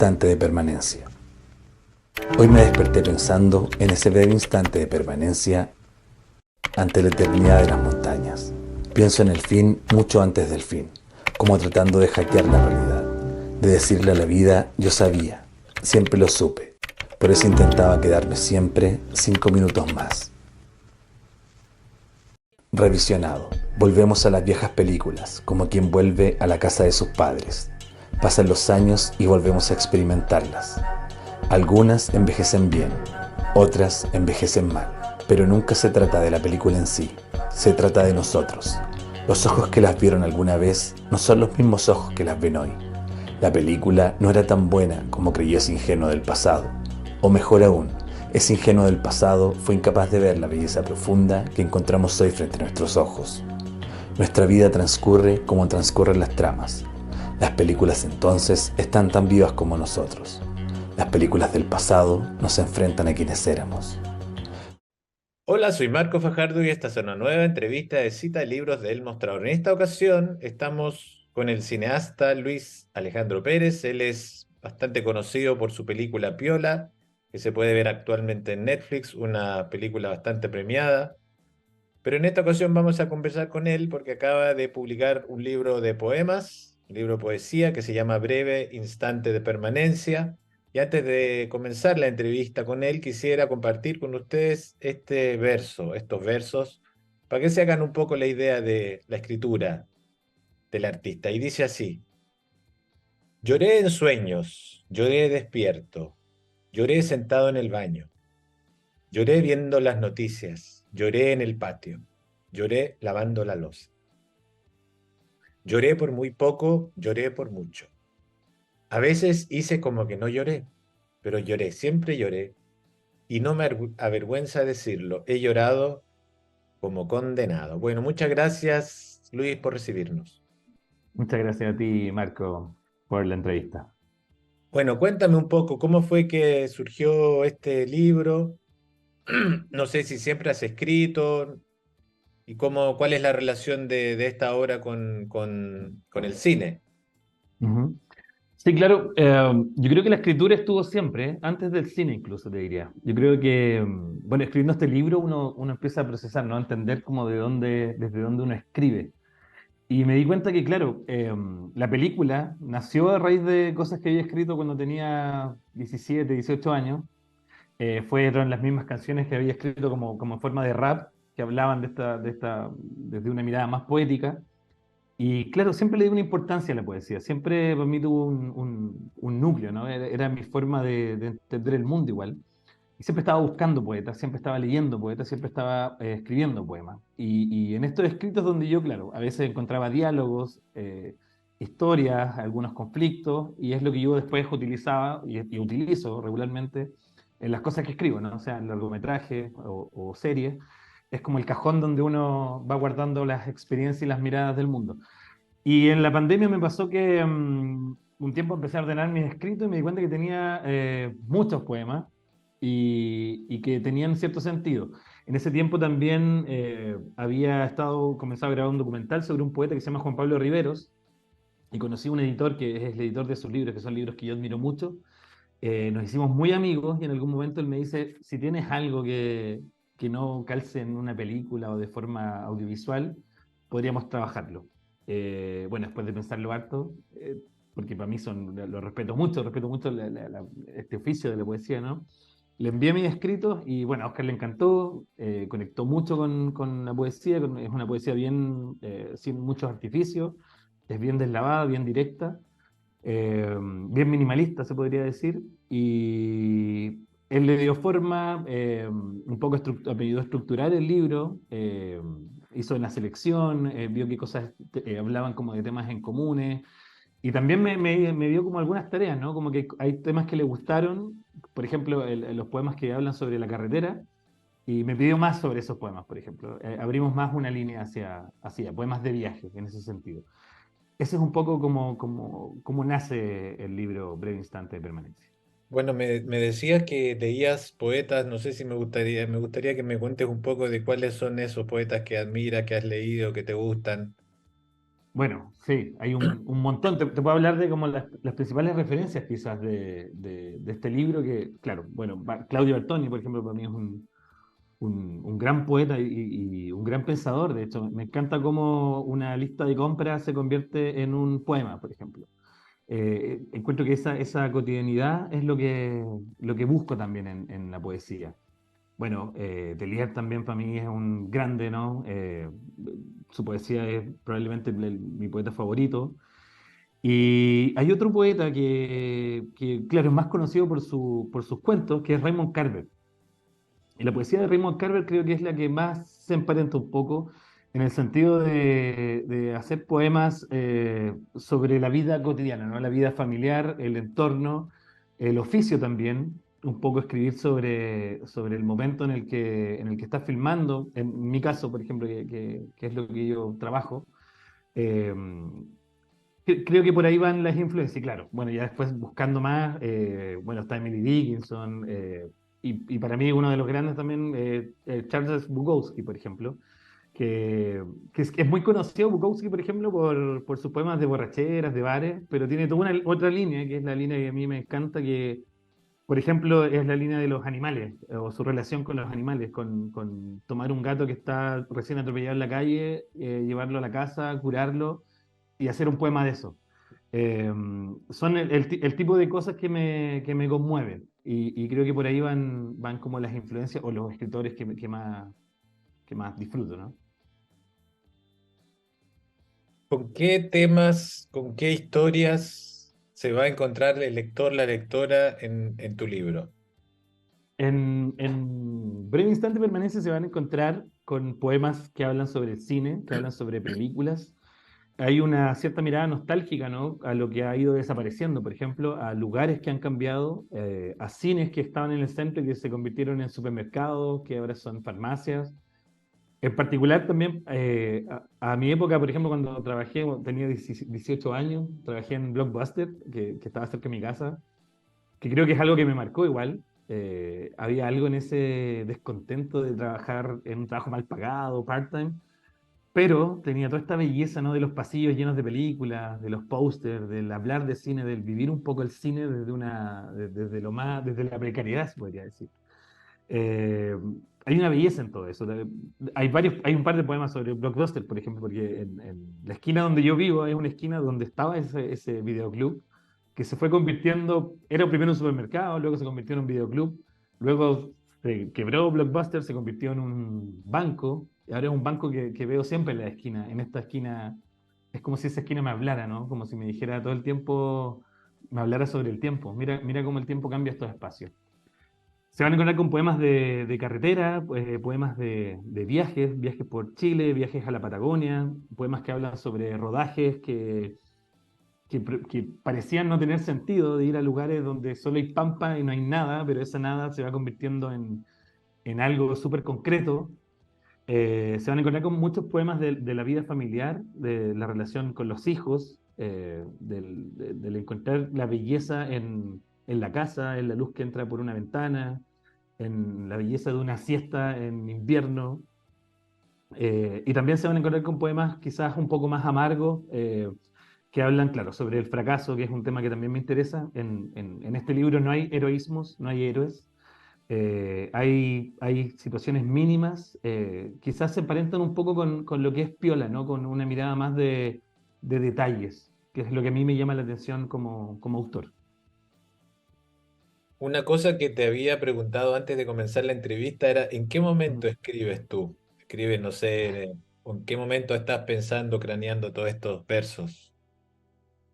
Instante de permanencia. Hoy me desperté pensando en ese breve instante de permanencia ante la eternidad de las montañas. Pienso en el fin mucho antes del fin, como tratando de hackear la realidad, de decirle a la vida, yo sabía, siempre lo supe. Por eso intentaba quedarme siempre 5 minutos más. Revisionado. Volvemos a las viejas películas, como quien vuelve a la casa de sus padres. Pasan los años y volvemos a experimentarlas. Algunas envejecen bien, otras envejecen mal, pero nunca se trata de la película en sí, se trata de nosotros. Los ojos que las vieron alguna vez no son los mismos ojos que las ven hoy. La película no era tan buena como creyó ese ingenuo del pasado. O mejor aún, ese ingenuo del pasado fue incapaz de ver la belleza profunda que encontramos hoy frente a nuestros ojos. Nuestra vida transcurre como transcurren las tramas. Las películas entonces están tan vivas como nosotros. Las películas del pasado nos enfrentan a quienes éramos. Hola, soy Marco Fajardo y esta es una nueva entrevista de Cita de Libros de El Mostrador. En esta ocasión estamos con el cineasta Luis Alejandro Pérez. Él es bastante conocido por su película Piola, que se puede ver actualmente en Netflix, una película bastante premiada. Pero en esta ocasión vamos a conversar con él porque acaba de publicar un libro de poemas, un libro de poesía que se llama Breve Instante de Permanencia. Y antes de comenzar la entrevista con él, quisiera compartir con ustedes estos versos, para que se hagan un poco la idea de la escritura del artista. Y dice así: lloré en sueños, lloré despierto, lloré sentado en el baño, lloré viendo las noticias, lloré en el patio, lloré lavando la loza. Lloré por muy poco, lloré por mucho. A veces hice como que no lloré, pero lloré, siempre lloré, y no me avergüenza decirlo, he llorado como condenado. Bueno, muchas gracias, Luis, por recibirnos. Muchas gracias a ti, Marco, por la entrevista. Bueno, cuéntame un poco, ¿cómo fue que surgió este libro? No sé si siempre has escrito y cuál es la relación de esta obra con el cine. Ujú. Sí, claro, yo creo que la escritura estuvo siempre, antes del cine incluso, te diría. Yo creo que, bueno, escribiendo este libro uno empieza a procesar, ¿no? A entender como desde dónde uno escribe. Y me di cuenta que, claro, la película nació a raíz de cosas que había escrito cuando tenía 17, 18 años. Fueron las mismas canciones que había escrito como en forma de rap, que hablaban desde una mirada más poética. Y claro, siempre le di una importancia a la poesía, siempre para mí tuvo un núcleo, ¿no? Era mi forma de entender el mundo igual. Y siempre estaba buscando poetas, siempre estaba leyendo poetas, siempre estaba escribiendo poemas. Y en estos escritos donde yo, claro, a veces encontraba diálogos, historias, algunos conflictos, y es lo que yo después utilizaba y utilizo regularmente en las cosas que escribo, ¿no? O sea, en largometrajes o series. Es como el cajón donde uno va guardando las experiencias y las miradas del mundo. Y en la pandemia me pasó que un tiempo empecé a ordenar mis escritos y me di cuenta que tenía muchos poemas y que tenían cierto sentido. En ese tiempo también había comenzado a grabar un documental sobre un poeta que se llama Juan Pablo Riveros y conocí a un editor que es el editor de sus libros, que son libros que yo admiro mucho. Nos hicimos muy amigos y en algún momento él me dice, si tienes algo que no calce en una película o de forma audiovisual, podríamos trabajarlo. Bueno, después de pensarlo harto, porque para mí lo respeto mucho este oficio de la poesía, ¿no? Le envié mis escritos y bueno, a Oscar le encantó, conectó mucho con la poesía, es una poesía bien, sin muchos artificios, es bien deslavada, bien directa, bien minimalista, se podría decir, y él le dio forma, un poco ayudó a estructurar el libro, hizo una selección, vio qué cosas hablaban como de temas en comunes, y también me dio como algunas tareas, ¿no? Como que hay temas que le gustaron, por ejemplo, los poemas que hablan sobre la carretera, y me pidió más sobre esos poemas, por ejemplo. Abrimos más una línea hacia poemas de viaje, en ese sentido. Ese es un poco como nace el libro Breve Instante de Permanencia. Bueno, me decías que leías poetas, no sé si me gustaría que me cuentes un poco de cuáles son esos poetas que admiras, que has leído, que te gustan. Bueno, sí, hay un montón. Te puedo hablar de como las principales referencias quizás de este libro que, claro, bueno, Claudio Bertoni, por ejemplo, para mí es un gran poeta y un gran pensador. De hecho, me encanta cómo una lista de compras se convierte en un poema, por ejemplo. Encuentro que esa cotidianidad es lo que busco también en la poesía. Bueno, Delierre también para mí es un grande, ¿no? Su poesía es probablemente mi poeta favorito. Y hay otro poeta que, claro, es más conocido por sus cuentos, que es Raymond Carver. Y la poesía de Raymond Carver creo que es la que más se emparenta un poco en el sentido de hacer poemas sobre la vida cotidiana, ¿no? La vida familiar, el entorno, el oficio también, un poco escribir sobre el momento en el que estás filmando. En mi caso, por ejemplo, que es lo que yo trabajo, eh, creo que por ahí van las influencias, y claro. Bueno, ya después buscando más, bueno, está Emily Dickinson, y para mí uno de los grandes también, Charles Bukowski, por ejemplo, que es muy conocido Bukowski, por ejemplo, por sus poemas de borracheras, de bares, pero tiene toda una otra línea, que es la línea que a mí me encanta, que, por ejemplo, es la línea de los animales, o su relación con los animales, con tomar un gato que está recién atropellado en la calle, llevarlo a la casa, curarlo y hacer un poema de eso. Eh, Son el tipo de cosas que me conmueven y creo que por ahí van como las influencias o los escritores que más disfruto, ¿no? ¿Con qué temas, con qué historias se va a encontrar el lector, la lectora en tu libro? En breve instante permanece se van a encontrar con poemas que hablan sobre el cine, que hablan sobre películas. Hay una cierta mirada nostálgica, ¿no? A lo que ha ido desapareciendo, por ejemplo, a lugares que han cambiado, a cines que estaban en el centro y que se convirtieron en supermercados, que ahora son farmacias. En particular también, a mi época, por ejemplo, cuando trabajé, cuando tenía 18 años, trabajé en Blockbuster, que estaba cerca de mi casa, que creo que es algo que me marcó igual. Había algo en ese descontento de trabajar en un trabajo mal pagado, part-time, pero tenía toda esta belleza, ¿no? De los pasillos llenos de películas, de los pósters, del hablar de cine, del vivir un poco el cine desde lo más, desde la precariedad, se podría decir. Eh, Hay una belleza en todo eso. Hay un par de poemas sobre Blockbuster, por ejemplo, porque en la esquina donde yo vivo es una esquina donde estaba ese videoclub que se fue convirtiendo, era primero un supermercado, luego se convirtió en un videoclub, luego se quebró Blockbuster, se convirtió en un banco, y ahora es un banco que veo siempre en la esquina. En esta esquina es como si esa esquina me hablara, ¿no? Como si me dijera todo el tiempo, me hablara sobre el tiempo. Mira, mira cómo el tiempo cambia estos espacios. Se van a encontrar con poemas de carretera, poemas de viajes, viajes por Chile, viajes a la Patagonia, poemas que hablan sobre rodajes que parecían no tener sentido, de ir a lugares donde solo hay pampa y no hay nada, pero esa nada se va convirtiendo en algo súper concreto. Se van a encontrar con muchos poemas de la vida familiar, de la relación con los hijos, del encontrar la belleza en la casa, en la luz que entra por una ventana, en la belleza de una siesta en invierno. Y también se van a encontrar con poemas quizás un poco más amargos, que hablan, claro, sobre el fracaso, que es un tema que también me interesa. En este libro no hay heroísmos, no hay héroes. Hay situaciones mínimas, quizás se emparentan un poco con lo que es Piola, ¿no? Con una mirada más de detalles, que es lo que a mí me llama la atención como autor. Una cosa que te había preguntado antes de comenzar la entrevista era, ¿en qué momento Mm. escribes tú? Escribes, no sé, ¿o en qué momento estás pensando, craneando todos estos versos?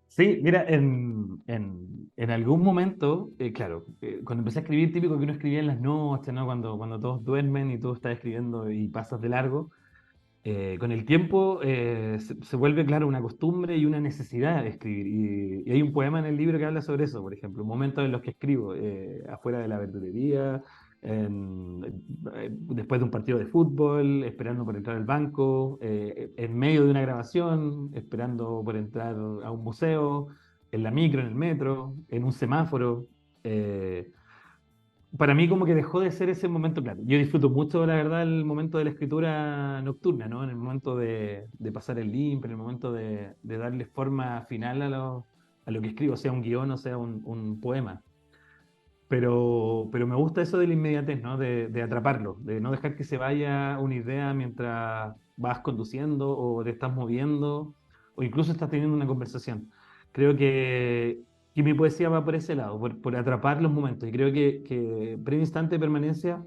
Sí, mira, en algún momento, claro, cuando empecé a escribir, típico que uno escribía en las noches, ¿no? Cuando todos duermen y tú estás escribiendo y pasas de largo, con el tiempo se vuelve, claro, una costumbre y una necesidad de escribir. Y hay un poema en el libro que habla sobre eso, por ejemplo, momentos en los que escribo, afuera de la verdulería, después de un partido de fútbol, esperando por entrar al banco, en medio de una grabación, esperando por entrar a un museo, en la micro, en el metro, en un semáforo. eh, para mí como que dejó de ser ese momento, claro. Yo disfruto mucho, la verdad, el momento de la escritura nocturna, ¿no? En el momento de pasar el limpio, en el momento de darle forma final a lo que escribo, sea un guión o sea un poema. Pero me gusta eso de la inmediatez, ¿no? De atraparlo, de no dejar que se vaya una idea mientras vas conduciendo o te estás moviendo o incluso estás teniendo una conversación. Creo que mi poesía va por ese lado, por atrapar los momentos. Y creo que Breve Instante de Permanencia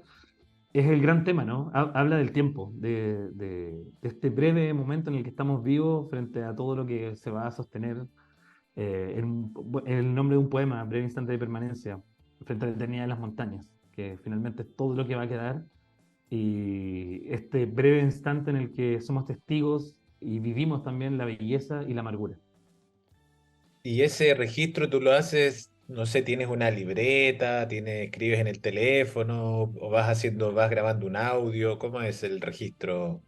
es el gran tema, ¿no? Habla del tiempo, de este breve momento en el que estamos vivos frente a todo lo que se va a sostener el nombre de un poema, Breve Instante de Permanencia, frente a la eternidad de las montañas, que finalmente es todo lo que va a quedar, y este breve instante en el que somos testigos y vivimos también la belleza y la amargura. Y ese registro tú lo haces, no sé, tienes una libreta, escribes en el teléfono, o vas grabando un audio, ¿cómo es el registro?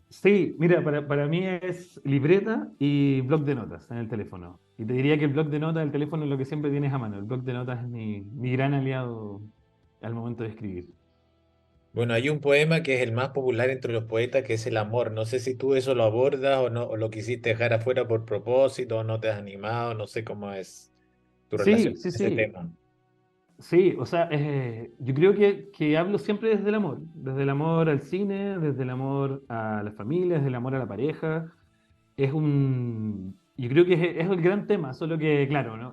Sí, mira, para mí es libreta y blog de notas en el teléfono. Y te diría que el blog de notas del teléfono es lo que siempre tienes a mano. El blog de notas es mi gran aliado al momento de escribir. Bueno, hay un poema que es el más popular entre los poetas, que es el amor. No sé si tú eso lo abordas o no, o lo quisiste dejar afuera por propósito, o no te has animado, no sé cómo es tu relación Sí, con sí, ese sí. tema. Sí, o sea, yo creo que hablo siempre desde el amor al cine, desde el amor a la familia, desde el amor a la pareja. Yo creo que es el gran tema, solo que, claro,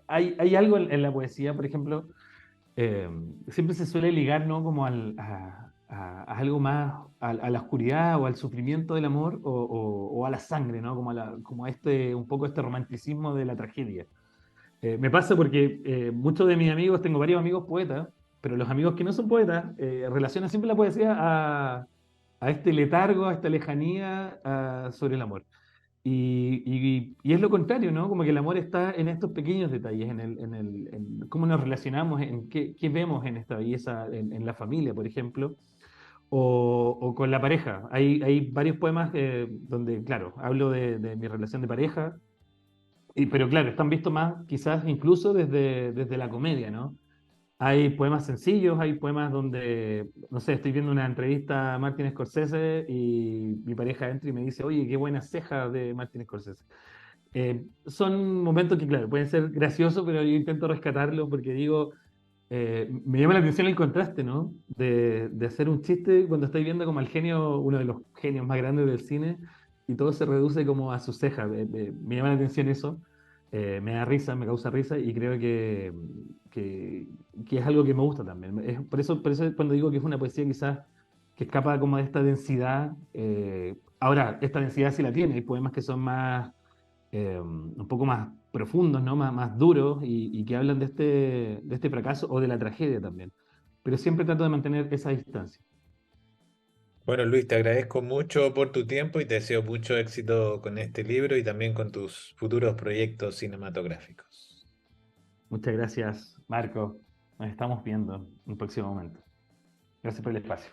hay algo en la poesía, por ejemplo, eh, siempre se suele ligar, ¿no? Como a algo más, a la oscuridad o al sufrimiento del amor o a la sangre, ¿no? Como a un poco este romanticismo de la tragedia. Me pasa porque muchos de mis amigos, tengo varios amigos poetas, pero los amigos que no son poetas relacionan siempre la poesía a este letargo, a esta lejanía sobre el amor. Y es lo contrario, ¿no? Como que el amor está en estos pequeños detalles, en cómo nos relacionamos, en qué vemos en esta belleza, en la familia, por ejemplo, o con la pareja. Hay varios poemas donde, claro, hablo de mi relación de pareja, pero claro, están vistos más quizás incluso desde la comedia, ¿no? Hay poemas sencillos, hay poemas donde, no sé, estoy viendo una entrevista a Martin Scorsese y mi pareja entra y me dice, oye, qué buena ceja de Martin Scorsese. Son momentos que, claro, pueden ser graciosos, pero yo intento rescatarlos porque digo, me llama la atención el contraste, ¿no? De hacer un chiste cuando estoy viendo como al genio, uno de los genios más grandes del cine, y todo se reduce como a su ceja. Me llama la atención eso, me da risa, me causa risa, y creo que, que es algo que me gusta también. Por eso cuando digo que es una poesía quizás que escapa como de esta densidad, ahora, esta densidad sí la tiene, hay poemas que son más un poco más profundos, ¿no? Más duros y que hablan de este fracaso o de la tragedia también. Pero siempre trato de mantener esa distancia. Bueno, Luis, te agradezco mucho por tu tiempo y te deseo mucho éxito con este libro y también con tus futuros proyectos cinematográficos. Muchas gracias, Marco. Nos estamos viendo en un próximo momento. Gracias por el espacio.